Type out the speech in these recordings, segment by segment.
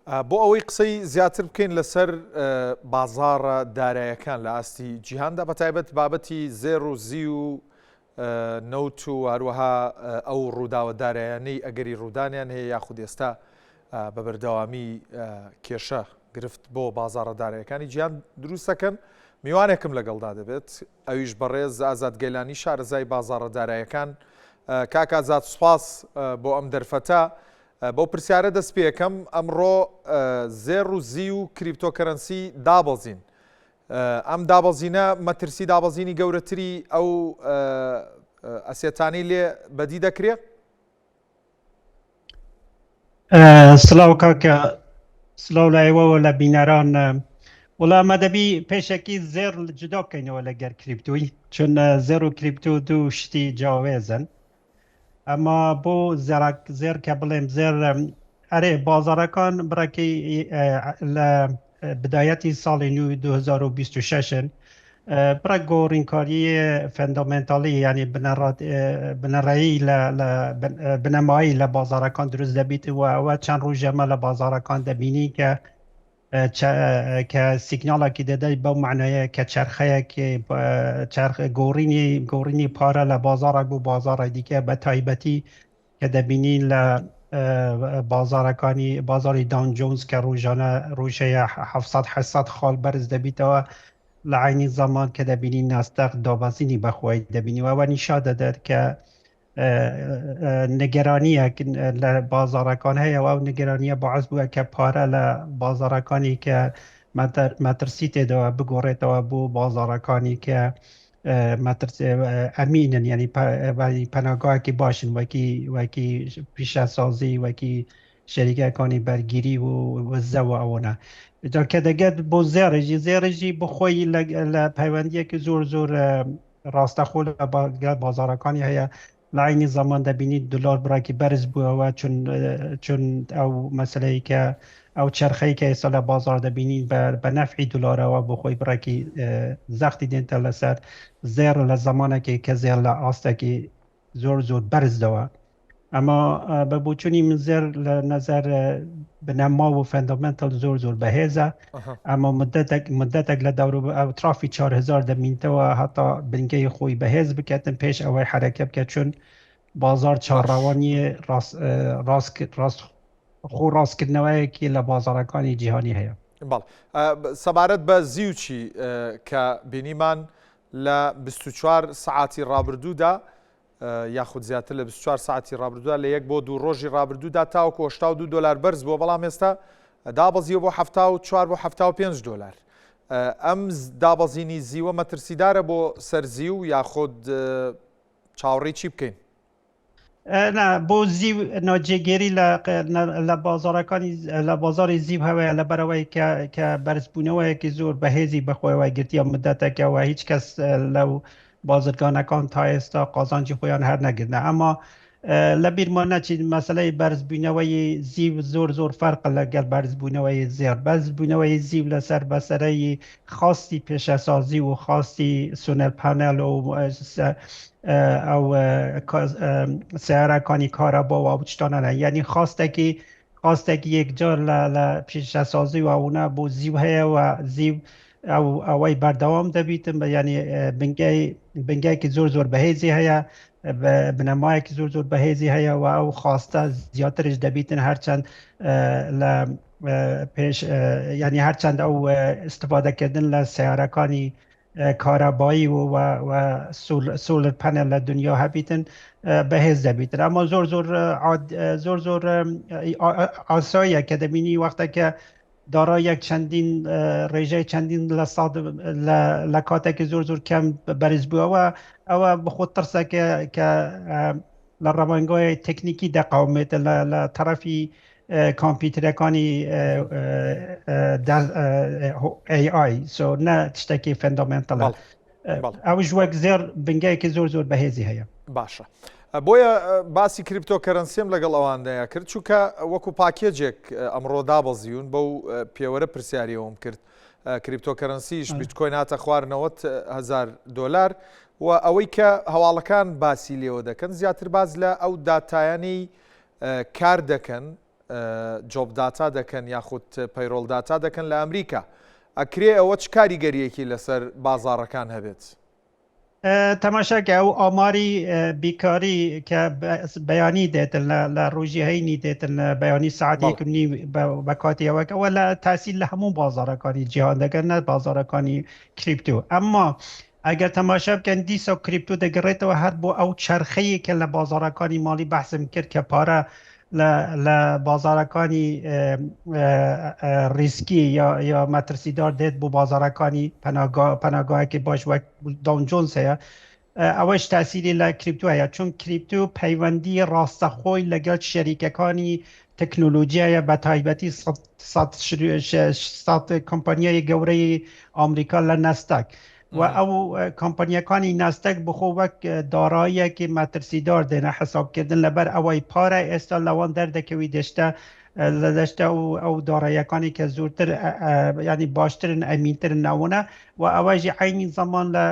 بۆ ئەوەی قسەی زیاتر بکەین لەسەر بازاڕە داراییەکان لە ئاستی جیهاندا بەتایبەت بابەتی زێڕ و زی و نەوت و هەروەها ئەو ڕووداوە دارایانەی ئەگەری ڕوودانیان هەیە یاخود ئێستا بە بەردەوامی کێشە گرفت بۆ بازاڕە داراییەکانی جیهان دروستەکەن. میوانێکم لەگەڵدا دەبێت ئەویش بەڕێز ئازاد گەیلانی شارەزای بازاڕە داراییەکان. کاک ئازاد سوپاس بۆ ئەم دەرفەتە. بۆ پرسیارە دەست پێەکەم ئەمڕۆ زێڕ و زی و کریپتۆکەرەنسی دابەزین. ئەم دابەزینە مەترسی دابەزینی گەورەتری ئەو ئەسێتانی لێ بەدی دەکرێت؟ سلااو کاکە، سلااو لە ئێوەوە لە بینەران. وڵا مەدەبی پێشەکی زێر جدا بکەینەوە لەگەر کریپتۆی، چون زێر و کریپتۆ دوو شتی جیاوازن. ئەمە بۆ زێر کە بڵێم زێر ئەرێ بازارەکان بڕێکی لە بدایەتی ساڵی نوێ 2026 بڕێک گۆڕینکاری فەندامێنتاڵی یعنی بنەڕایی بنەمایی لە بازارەکان دروست دەبیت و ئەوە چەند ڕۆژەمە لە بازارەکان دەبینی کە سیگناڵێکی دەدەی بەو معنایە کە چرخەیەکی گۆڕینی پارە لە بازارێک بوو بازارێک دیکە بە تایبەتی کە دەبینین لە بازارەکانی بازاری داون جۆنز کە ڕۆژانە ڕۆژەیە 700 خاڵ بەرز دەبیتەوە لە عینی زەمان کە دەبینین ناستەق دابەزینی بەخۆی دەبینیەوە نیشا دەدات کە نگەرانیەک لە بازارەکان هەیە و نگەرانیە باعث بووە کە پارە لە بازارەکانی کە مەترسی تێدەوە بگۆڕێتەوە بۆ بازارەکانی کە ئەمینن، ینی پەناگایەکی باشن وەکی پیشەسازی وەکی شەریکەکانی بەرگیری و وەزەوە ئەوەنە کە دەگەت بۆ زێڕێژی بخۆی لە پەیوەندیەکی زۆر ڕاستەخۆ لە بازارەکانی هەیە. لە عینی زەمان دەبینیت دلار بڕێکی بەرز بووەوە چون ئەو مەسلەی کە ئەو چرخەی کە ئێستا لە بازار دەبینین بە نەفعی دلارەوە بۆ خۆی بڕێکی زەختی دێنتە لەسەر زێر لە زەمانێکی کە زێر لە ئاستێکی زۆر بەرزدەوە. ئەمە بە بۆچوونی من زێر لە نەزەر بنەما و فەندامێنتال زۆر بەهێزە. ئەمە مدەتێک لە ئەوترافی 4000 دەمینتەوە هەتا بنگەی خۆی بەهێز بکەتن پێش ئەوەی حرەکە بکە، چون بازار چاڕاوانی ڕاستکردنەوەیەکی لە بازارەکانی جیهانی هەیە. سەبارەت بە زیوچی کە بینیمان لە 24 سعاتی ڕابردوودا یاخود زیاتر لە 24 سعاتی ڕابردوودا لە 1 بۆ 2 ڕۆژی ڕابردوودا تاوەکو 82 دلار بەرز بۆ، بەڵام ئێستا دابەزیوە بۆ 74 بۆ 75 دلار. ئەم دابەزینی زیوە مەترسیدارە بۆ سەرزی و یاخود چاوەڕێی چی بکەین؟ بۆ زیو ناجێگێری لە بازارەکانی لە بازاری زیو هەوەیە لەبەرەوەی کە بەرزبوونەوەیەکی زۆر بەهێزی بەخۆیەوە گرتیە مدەتێکەوە هیچ کەس لەو بازرگانەکان تا ئێستا قازانجی خۆیان هەر نەگرنە. ئەمە لە بیرمان نەچین مەسلەی بەرزبوونەوەی زیو زۆر فەرق لەگەڵ بەرزبوونەوەی زێر. بەرزبوونەوەی زیو لەسەر بەسەرەی خاستی پێشەسازی و خاستی سونەر پانەل و ئەو سیارەکانی کارەبا و ئەوچتانە، یعنی خاستێکی یەکجار لە پیشەسازی و ئەوە بۆ زیو هەیە و زیو ئەوەی بەردەوام دەبیتن بە ینی بنگایکی زۆر بەهێزی هەیە، بنەمایەکی زۆر بەهێزی هەیە و ئەو خواستە زیاترش دەبیتن هەرچەند لە پێش ینی هەرچەند ئەو استفادەکردن لە سیارەکانی کارەبایی و سولر پەنل لە دنیا هەبیتن بەهێز دەبیتن. ئەمە زۆر ئاساییە کە دەبینی وەختێکە دارا یەک چەندین ڕێژەی چەندین لە کاتێکی زۆر کەم بەرز بووەوە ئەوە بخۆت ترسەکە کە لە ڕەوانگای تەکنیکی دەقاومێتە لە تەرەفی کۆمپیوتەرەکانی AI نە تشتێکی فەندامێنتاڵە. ئەوش وەک زێر بنگایەکی زۆر بەهێزی هەیە. باشە، بۆیە باسی کریپتۆکەرەنسیم لەگەڵ ئەوانەیە کرد، چونکە وەکو پاکێجێک ئەمڕۆ دابەزیون بەو پێوەرە پرسیاریەوەم کرد. کریپتۆکەرەنسیش بیتکۆین هاتە خواردنەوە 1000 دلار و ئەوەی کە هەواڵەکان باسی لێوە دەکەن زیاتر باز لە ئەو داتایانی کار دەکەن جۆب داتا دەکەن یاخود پەیڕۆڵ داتا دەکەن لە ئەمریکا ئەکرێ ئەوە چ کاریگەریەکی لەسەر بازاڕەکان هەبێت تەماشاکە ئەو ئاماری بیکاری کە بەیانی دێتن لە ڕۆژیهینی دێتن لە بەیانی سعاتێکنی بە کاتیەوەکەوە لە تاسیل لە هەموو بازارەکانی جیهان دەگەن نە بازارەکانی کریپتو ئەمما ئەگەر تەماشا بکەن دیسە کریپتو دەگەڕێتەوە هەر بۆ ئەو چرخەیە کە لە بازارەکانی ماڵی بەحسم کرد کە پارە لە بازارەکانی ریسکی یا مەترسیدار دێت بۆ بازارەکانی پەناگاهێکی باش وەک داون جۆنس هەیە ئەوەش تاسیری لە کریپتو هەیە چون کریپتو پەیوەندی ڕاستەخۆی لەگەڵ شەریکەکانی تەکنۆلۆژیایە بە تایبەتی سەد کۆمپانیای گەورەی ئامریکا لە نەستەک و ئەو کۆمپانیەکانی ناستەک بخۆ وەک داراییەکی مەترسیدار دێنە حسابکردن لەبەر ئەوەی پارە ئێستا لەوان دەردەکەوی دەشتە لە دەشتە ئەو داراییەکانی کە زۆرتر ینی باشترن ئەمینترن ناونە و ئەوەژی عینی زەمان لە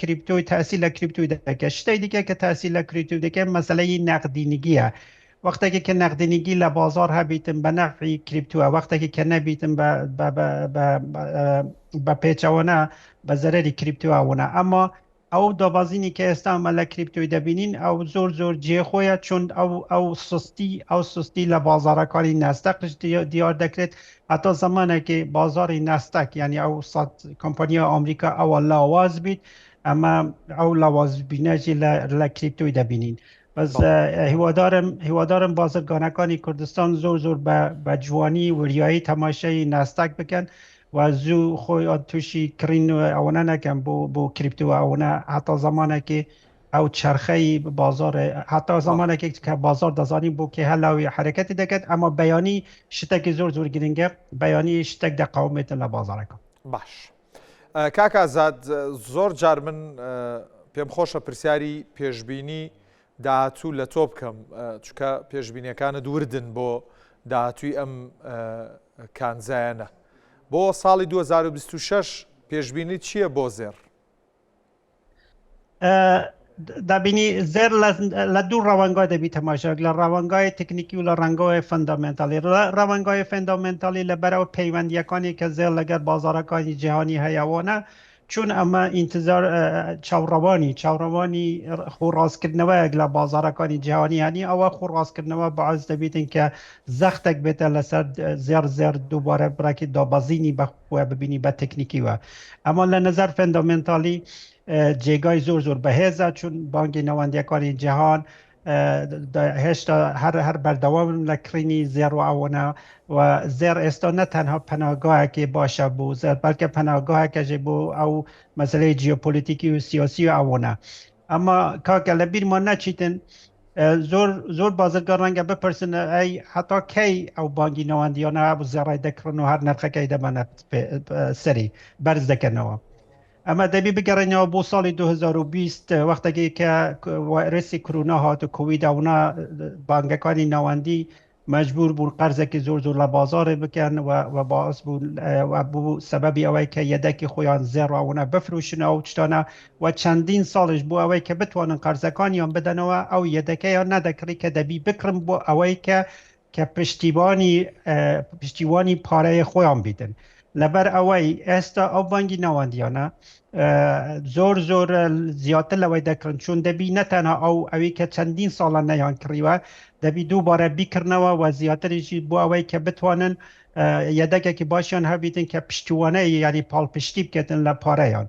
کریپتۆی تاسی لە کریپتوی دەکە شتێک دیکە کە تاسی لە کریپتو دەکە مەسەلەی نەقدینگیە وەختێکی کە نەقدینگی لە بازار هەبیتن بە نەفعی کریپتووە وەختێکی کە نەبیتن بە پێچەوەنە بە زەرەری کریپتووەونە ئەمما ئەو دابازینی کە ئێستامە لە کریپتۆی دەبینین ئەو زۆر جێخۆیە چون ئەو سستی لە بازارەکانی ناستەقش دیار دەکرێت هەتا زمانێکی بازاری ناستەک یعنی ئەو سەد کۆمپانیا ئەمریکا ئەوە لاواز بیت ئەمە ئەو لاوازبینەجی لە کریپتۆی دەبینین بەس هیوادارم بازرگانەکانی کوردستان زۆر بە جوانی وریایی تەماشای ناستەک بکەن و زوو خۆی تووشی کڕین ئەوەنە نەکەم بۆ کریپتووە ئەوەنە هەتا زمانێکی ئەو چرخەی بازار هەتا زمانێکی کە بازار دەزانین بۆ کێ هەلاوی حرەکەتی دەکەێت ئەمە بەیانی شتێکی زۆر گرنگە بەیانی شتێک دەقاومێتن لە بازارەکە باش کاکازاد زۆر جار من پێم خۆشە پرسیاری پێشبینی داهاتوو لە تۆ بکەم چونکە پێشبینیەکانت وردن بۆ داهاتووی ئەم کانزایانە بۆ ساڵی 2026 پێشبینی چییە بۆ زێر؟ دەبینی زێر لە دوو ڕەوەنگای دەبی تەماشاک لە ڕەوەنگای تکنیکی و لە ڕەنگەوەی فەندامێنتالی ڕەوەنگای فەندامێنتالی لەبەرەوە پەیوەندیەکانی کە زێر لەگەر بازارەکانی جیهانی هەیەوانە چون ئەمە ئینتزار چاوڕەوانی خۆڕاستکردنەوەیەک لە بازارەکانی جیهانی هەنی ئەوە خۆڕاستکردنەوە بەعاز دەبێتن کە زەختێک بێتە لەسەر زێر دووبارە بڕێکی دابەزینی بەخۆە ببینی بە تکنیکیوە ئەمە لە نەزەر فەندامێنتالی جێگای زۆر بەهێزە چون بانکی نەوەندیەکانی جیهان هێشتا هەر بەردەوام لە کڕینی زێر و ئەوەنە و زێر ئێستا نەتەنها پەناگاهێکی باشە بوو زێر بەلکە پەناگاهێکەژێ بۆ ئەو مەسلەی جیۆپۆلیتیکی و سیاسی و ئەوەنە ئەمە کاکە لە بیرمان نەچیتن زۆر بازرگان ڕەنگە بپرسن ئەی هەتا کەی ئەو بانکی نەوەندیانە بۆ زێڕای دەکڕن و هەر نرخەکەی دەمەنە سەری بەرز دەکەنەوە ئەمە دەبی بگەڕێنەوە بۆ ساڵی 2020 وەختێکی کە ڤایرۆسی کۆرونا هات و کۆڤیداونا بانگەکانی ناوەندی مەجبور بوون قەرزێکی زۆر لە بازارێ بکەن و باعث بوو سەبەبی ئەوەی کە یەدەکی خۆیان زێڕاونە بفرۆشن ئەو شتانە و چەندین ساڵش بوو ئەوەی کە بتوانن قەرزەکانیان بدەنەوە ئەو یەدەکەیان نەدەکڕی کە دەبی بکڕم بۆ ئەوەی کە پشتیوانی پارەیە خۆیان بیتن لەبەر ئەوەی ئێستا ئەو بانگی ناوەندیانە زۆر زیاتر لەوەی دەکردن چون دەبی نەتەنها ئەوەی کە چەندین ساڵە نەیان کڕیوە دەبی دووبارە بیکردنەوە و زیاتریشی بۆ ئەوەی کە بتوانن یەدەکێکی باشیان هەبیتن کە پشتیوانەی یعنی پاڵپشتی بکەن لە پارەیان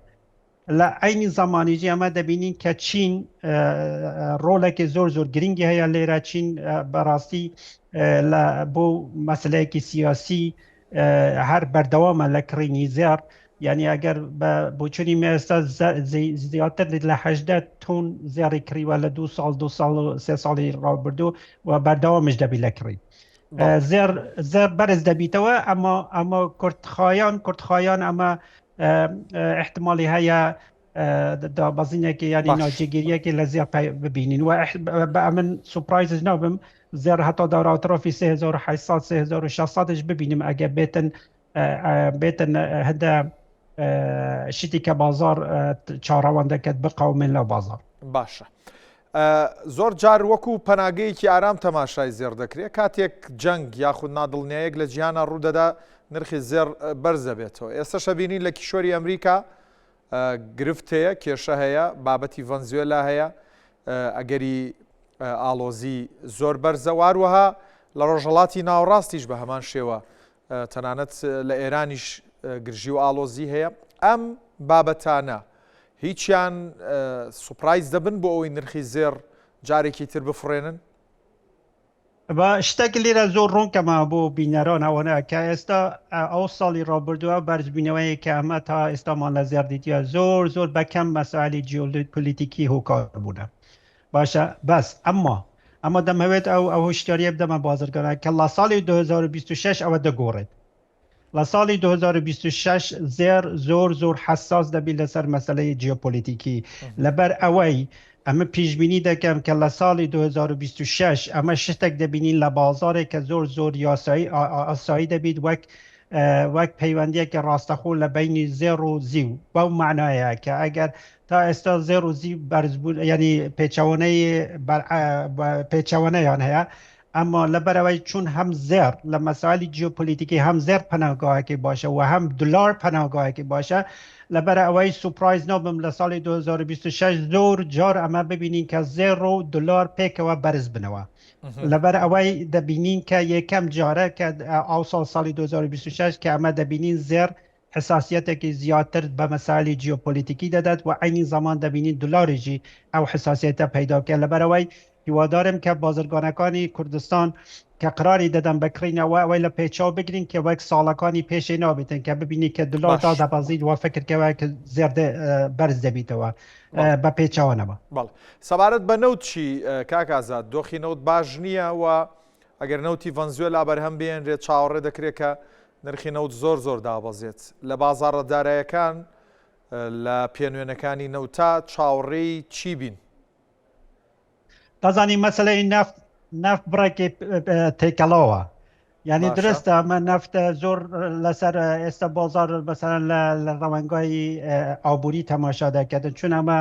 لە عینی زمانیجی ئەمە دەبینین کە چین ڕۆڵێکی زۆر گرنگی هەیە لێرە چین بەڕاستی بۆ مەسلەیەکی سیاسی هەر بەردەوامە لە کڕینی زێر یعنی ئەگەر بۆچوونی مێستا زیاتر لە 80 تۆن زێڕی کڕیوە لە 2 ساڵ 3 ساڵی ڕابردوو و بەردەوامش دەبی لە کڕی زێر بەرز دەبیتەوە ئەمە کورتخایان ئەمە احتمالی هەیە دابەزینێکی ینی ناجێگیریەکی لە زێر ببینین و بە ئەمن سوپرایزش نابم زێر هەتا داراوترافی 3800 3600ش ببینیم ئەگە بێتن هەدە شتی کە بازار چاڕەوان دەکەت بقاومێن لە بازار باشە زۆر جار وەکو پەناگەیەکی ئارام تەماشای زێر دەکرێت کاتێک جەنگ یاخود نادڵنیایەک لە جیهانە ڕوودەدا نرخی زێر بەرز دەبێتەوە. ئێستا شەبینین لە کیشۆری ئەمریکا گرفت هەیە، کێشە هەیە، بابەتی ڤەنزوێلا هەیە، ئەگەری ئالۆزی زۆر بەرزە، واروەها لە ڕۆژهەڵاتی ناوەڕاستیش بە هەمان شێوە تەنانەت لە ئێرانیش گرژی و ئالۆزی هەیە. ئەم بابەتانە هیچیان سوپرایز دەبن بۆ ئەوەی نرخی زێر جارێکی تر بفڕێنن؟ بە شتێک لێرە زۆر ڕوونکەمە بۆ بینەران ئەوەنە کە ئێستا ئەو ساڵی ڕابردووە بەرزبوونەوەی کە ئەمە تا ئێستامان لە زێردیتیە زۆر بەکەم مەسائلی جیۆپۆلیتیکی هۆکار بوونە. باشە بەس ئەمە دەمەوێت ئەو هشتاریە بدەمە بازرگانە کە لە ساڵی 2026 ئەوە دەگۆڕێت. لە ساڵی 2026 زێر زۆر حساس دەبی لەسەر مەسەلەی جیۆپۆلیتیکی لەبەر ئەوەی ئەمە پیشبینی دەکەم کە لە ساڵی 2026 ئەمە شتێک دەبینین لە بازارێک کە زۆر ئاسایی دەبیت وەک پەیوەندیەکە ڕاستەخۆ لە بینی زێر و زیو بەو معنایە کە ئەگەر تا ئێستا زێر و زی بەرزبوون ینی پێچەوەنەیان هەیە ئەمە لەبەرەوەی چون هەم زێر لە مەسائلی جیۆپۆلیتیکی هەم زێر پەناهگاهێکی باشە و هەم دلار پەناهگاهێکی باشە لەبەر ئەوەی سوپرایز نابم لە ساڵی 2026 زۆر جار ئەمە ببینین کە زێر و دلار پێکەوە بەرز بنەوە لەبەر ئەوەی دەبینین کە یەکەم جارە کە ئەو ساڵی 2026 کە ئەمە دەبینین زێر حساسیتێکی زیاتر بە مەسائلی جیۆپۆلیتیکی دەدات و عینی زمان دەبینین دلاریژی ئەو حساسیتە پەیداکە لەبەرەوەی هیوادارم کە بازرگانەکانی کوردستان کە قراری دەدەن بکڕینەوە ئەوەی لە پێچاو بگرین کە وەک ساڵەکانی پێشەی نابێتن کە ببینی کە دلار تا دەبازیت و فکرکەوە کە زێردە بەرز دەبیتەوە بە پێچاوەنەوە. بەڵێ سەبارەت بە نەوتچی کاکازاد دۆخی نەوت باش نییە و ئەگەر نەوتی ڤەنزوێلا بەرهەم بێنرێت چاوەڕێ دەکرێت کە نرخی نەوت زۆر دابەزێت لە بازاڕە داراییەکان لە پێنوێنەکانی نەوتا چاوەڕێی چی بین؟ دەزانی مەسەلەی نەفت بڕێکی تێکەڵەوە یعنی درستە ئەمە نەفتە زۆر لەسەر ئێستا بازار بەسەرەن لە ڕەوەنگای ئابووری تەماشا دەکەن چون ئەمە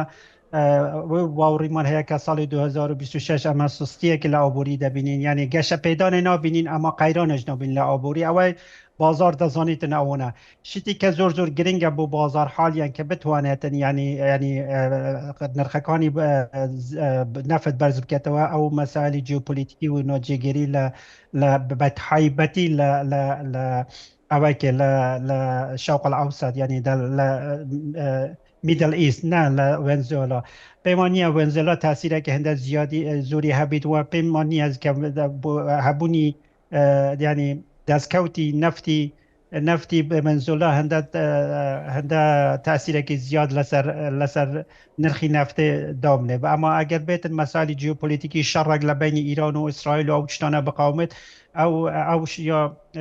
واوڕیمان هەیە کە ساڵی 2026 ئەمە سستیەکی لە ئابووری دەبینین ینی گەشە پەیدانێ نابینین ئەمە قەیرانش نابین لە ئابووری ئەوەی بازار دەزانیتن ئەوەنە شتی کە زۆر گرنگە بۆ بازار حالیان کە بتوانێتن ینی نرخەکانی نەفت بەرز بکەتەوە ئەو مەسائلی جیۆپۆلیتیکی و ناجێگیری لە بەتایبەتی لە ئەوەیکە لە شەرق الئەوسەط ینی لە میدل ئیست نه لە ڤەنزوێلا پێمان نییە ڤەنزوێلا تاسیرێکی هەندە زیادی زۆری هەبیت و پێمان نییە کە هەبوونی ینی دەستکەوتی نەفتی ڤەنزوێلا هەندە تاسیرێکی زیاد لەسەر نرخی نەفتێ دامنێ ئەمە ئەگەر بێتن مەسالی جیۆپۆلیتیکی شەڕێک لە بینی ئیران و ئیسرائیل و ئەو شتانە بقاومێت ئەو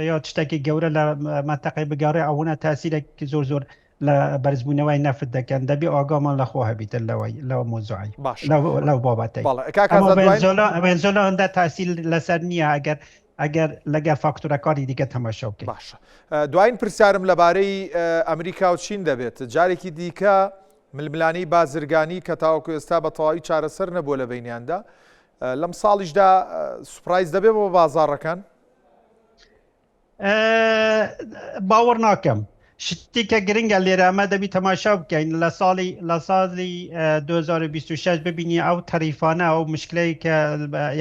یا تشتێکی گەورە لە مەنتەقەی بگەڕێ ئەوەنە تاسیرێکی زۆر لە بەرزبوونەوەی نەفت دەکەن دەبی ئاگامان لەخۆ هەبیتن لەو مۆزوعی لەو بابەتەی ڤەنزوێلا هەندە تاسیل لەسەر نییە ئەگەر لەگەر فاکتورەکانی دیکە تەماشا بکەین. باشە دوایین پرسیارم لەبارەی ئەمریکا و چین دەبێت جارێکی دیکە ململانی بازرگانی کە تاوەکو ئێستا بە تەواوی چارەسەر نەبووە لە بینیاندا لەم ساڵیشدا سوپرایز دەبێت بۆ بازاڕەکان؟ باوەڕ ناکەم شتی کە گرنگە لێرە ئەمە دەبی تەماشا بکەین لە ساڵی 2026 ببینی ئەو تەریفانە ئەو مشکلەی کە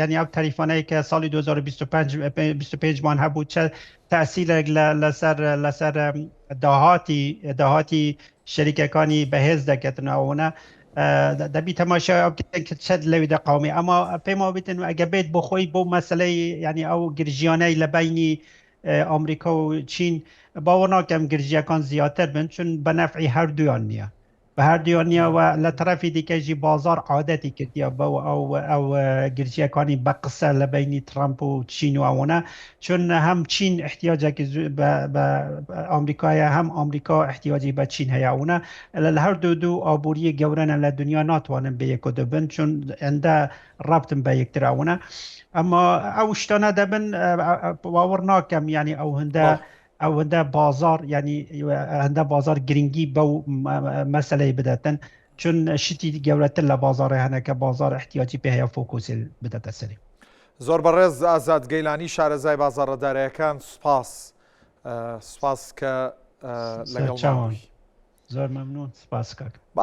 ینی ئەو تەریفانەی کە ساڵی 2025 مان هەبوو چه تەسیرێک لەسەر داهاتی شەریکەکانی بەهێز دەکەتنەوەە دەبی تەماشا بکەین کە چەند لەوی دەقاومی ئەمە پێما بێتن ئەگە بێت بۆ خۆی بۆ مەسلەی ینی ئەو گرژیانەی لە بینی ئەمریکا و چین باوەڕ ناکەم گرژیەکان زیاتر بن چون بە نەفعی هەردوویان نییە بە هەردوویان نییە و لە تەرەفی دیکەژی بازار عادەتی کردیە بە ئەو گرژیەکانی بە قسە لە بینی ترامپ و چین و ئەوەنە چون هەم چین احتیاجێکی بە ئەمریکایە هەم ئەمریکا احتیاجی بە چین هەیەونە لە هەردوو ئابووری گەورەنە لە دنیا ناتوانن بە یەکۆ دەبن چون ئەندە ڕابتن بە یەکتراونە ئەمە ئەو شتانە دەبن باوەڕ ناکەم ینی ئەوەندە بازار ینی هەندە بازار گرنگی بەو مەسەلەی بدەتن چون شتی گەورەتر لە بازارە هەنە کە بازار احتیاجی پێ هەیە فۆکوسی بدەتە سەری. زۆر بەڕێز ئازاد گەیلانی شارەزای بازاڕەدارەکان سوپاس کە لەگەڵ زۆر مەمنون سپاس کاک.